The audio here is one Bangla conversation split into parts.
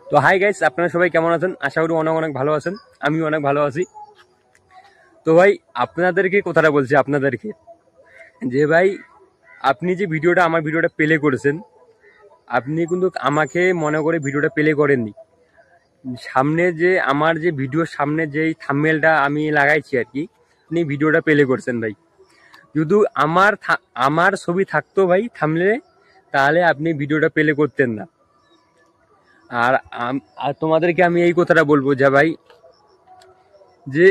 তো হাই গাইস, আপনারা সবাই কেমন আছেন? আশা করি অনেক অনেক ভালো আছেন। আমি অনেক ভালো আছি। তো ভাই, আপনাদেরকে কথাটা বলছি আপনাদেরকে, যে ভাই আপনি যে আমার ভিডিওটা প্লে করেছেন, আপনি কিন্তু আমাকে মনে করে ভিডিওটা প্লে করেননি। সামনে যে আমার যে ভিডিওর সামনে যেই থাম্বনেলটা আমি লাগাইছি আর কি, আপনি ভিডিওটা প্লে করছেন ভাই। যদি আমার ছবি থাকতো ভাই থাম্বনেলে, তাহলে আপনি ভিডিওটা প্লে করতেন না। আর আর তোমাদেরকে আমি এই কথাটা বলবো যে ভাই, যে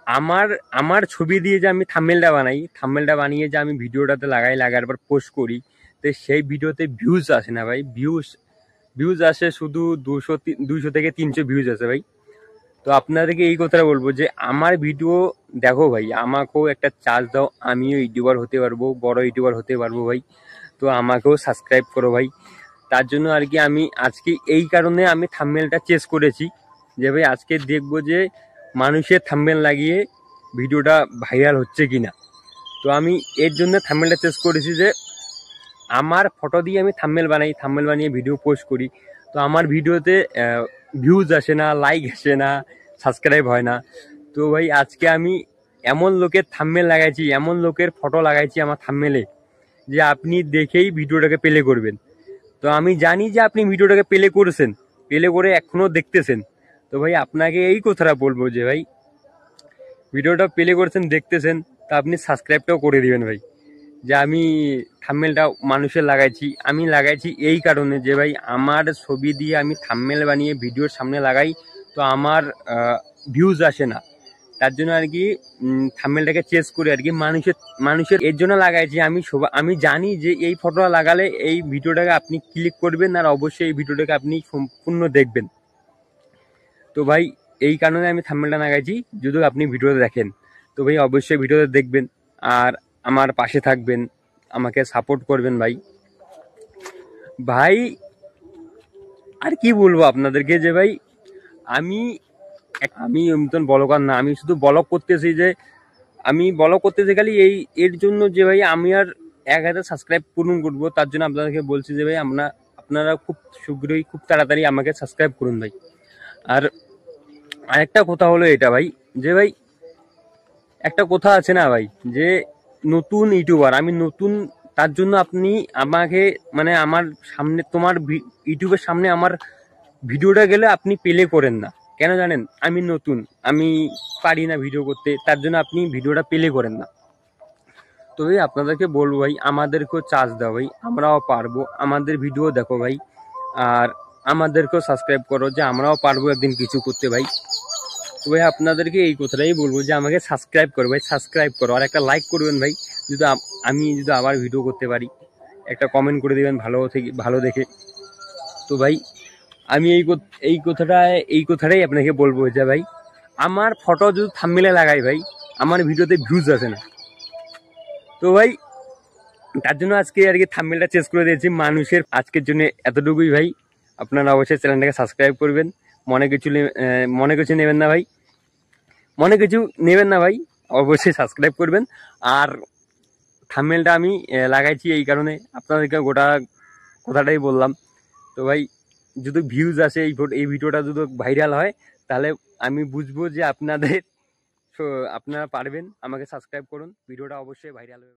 আমার আমার ছবি দিয়ে যে আমি থাম্বনেলটা বানিয়ে যে আমি ভিডিওটাতে লাগার পর পোস্ট করি, তো সেই ভিডিওতে ভিউজ আসে না ভাই। ভিউজ আসে শুধু 200 থেকে 300 ভিউজ আসে ভাই। তো আপনাদেরকে এই কথাটা বলবো যে আমার ভিডিও দেখো ভাই, আমাকেও একটা চান্স দাও, আমিও ইউটিউবার হতে পারবো, বড় ইউটিউবার হতে পারবো ভাই। তো আমাকেও সাবস্ক্রাইব করো ভাই। তার জন্য আর কি আমি আজকে এই কারণে আমি থাম্বনেলটা চেঞ্জ করেছি, যে ভাই আজকে দেখবো যে মানুষের থাম্বনেল লাগিয়ে ভিডিওটা ভাইরাল হচ্ছে কিনা। তো আমি এর জন্য থাম্বনেলটা চেঞ্জ করেছি, যে আমার ফটো দিয়ে আমি থাম্বনেল বানিয়ে ভিডিও পোস্ট করি। তো আমার ভিডিওতে ভিউজ আসে না, লাইক আসে না, সাবস্ক্রাইব হয় না। তো ভাই আজকে আমি এমন লোকের থাম্বনেল লাগাইছি, এমন লোকের ফটো লাগাইছি আমার থাম্বনেলে, যে আপনি দেখেই ভিডিওটাকে প্লে করবেন। তো আমি জানি যে আপনি ভিডিওটাকে প্লে করেছেন, প্লে করে এখনো দেখতেছেন। তো ভাই আপনাকে এই কথাটা বলবো যে ভাই, ভিডিওটা প্লে করছেন, দেখতেছেন, তা আপনি সাবস্ক্রাইবটাও করে দিবেন ভাই। যে আমি থাম্বনেলটা মানুষের লাগাইছি এই কারণে, যে ভাই আমার ছবি দিয়ে আমি থাম্বনেল বানিয়ে ভিডিওর সামনে লাগাই, তো আমার ভিউজ আসে না। তার জন্য আর কি থাম্বনেলটাকে চেঞ্জ করে আর কি মানুষের এর জন্য লাগাইছি। আমি জানি যে এই ফটোটা লাগালে এই ভিডিওটাকে আপনি ক্লিক করবেন, আর অবশ্যই এই ভিডিওটাকে আপনি সম্পূর্ণ দেখবেন। তো ভাই এই কারণে আমি থাম্বনেলটা লাগাইছি। যদি আপনি ভিডিওতে দেখেন, তো ভাই অবশ্যই ভিডিওতে দেখবেন, আর আমার পাশে থাকবেন, আমাকে সাপোর্ট করবেন ভাই। ভাই আর কি বলবো আপনাদেরকে, যে ভাই আমি আমি মতন বলকার না, আমি শুধু ব্লগ করতেছি, যে আমি ব্লগ করতেছি খালি এর জন্য যে ভাই আমি আর 1000 সাবস্ক্রাইব পূরণ করবো। তার জন্য আপনাদেরকে বলছি যে ভাই আপনারা খুব শীঘ্রই, খুব তাড়াতাড়ি আমাকে সাবস্ক্রাইব করুন ভাই। আর আরেকটা কথা হলো এটা ভাই, যে ভাই একটা কথা আছে না ভাই, যে নতুন ইউটিউবার, আমি নতুন, তার জন্য আপনি আমাকে মানে আমার সামনে ইউটিউবের সামনে আমার ভিডিওটা গেলে আপনি প্লে করেন না। কেন জানেন? আমি নতুন, আমি পারি না ভিডিও করতে, তার জন্য আপনি ভিডিওটা প্লে করেন না। তো ভাই আপনাদেরকে বলবো ভাই, আমাদেরকেও চার্জ দাও ভাই, আমরাও পারবো, আমাদের ভিডিও দেখো ভাই, আর আমাদেরকেও সাবস্ক্রাইব করো, যে আমরাও পারবো একদিন কিছু করতে ভাই। তো ভাই আপনাদেরকে এই কথাটাই বলবো, যে আমাকে সাবস্ক্রাইব করো ভাই, সাবস্ক্রাইব করো, আর একটা লাইক করবেন ভাই। আমি যদি আবার ভিডিও করতে পারি, একটা কমেন্ট করে দেবেন ভালো দেখে। তো ভাই আমি এই কথাটাই আপনাকে বলবো, যে ভাই আমার ফটো যদি থাম্বনেলে লাগাই ভাই, আমার ভিডিওতে ভিউজ আসে না। তো ভাই তার জন্য আজকে আর কি থাম্বনেলটা চেঞ্জ করে দিয়েছি মানুষের। আজকের জন্য এতটুকুই ভাই। আপনারা অবশ্যই চ্যানেলটাকে সাবস্ক্রাইব করবেন। মনে কিছু নেবেন না ভাই, অবশ্যই সাবস্ক্রাইব করবেন। আর থাম্বনেলটা আমি লাগাইছি এই কারণে, আপনাদেরকে গোটা কথাটাই বললাম। তো ভাই যদি ভিউজ আসে, এই ভিডিওটা যদি ভাইরাল হয়, তাহলে আমি বুঝবো যে আপনারা পারবেন। আমাকে সাবস্ক্রাইব করুন, ভিডিওটা অবশ্যই ভাইরাল হবে।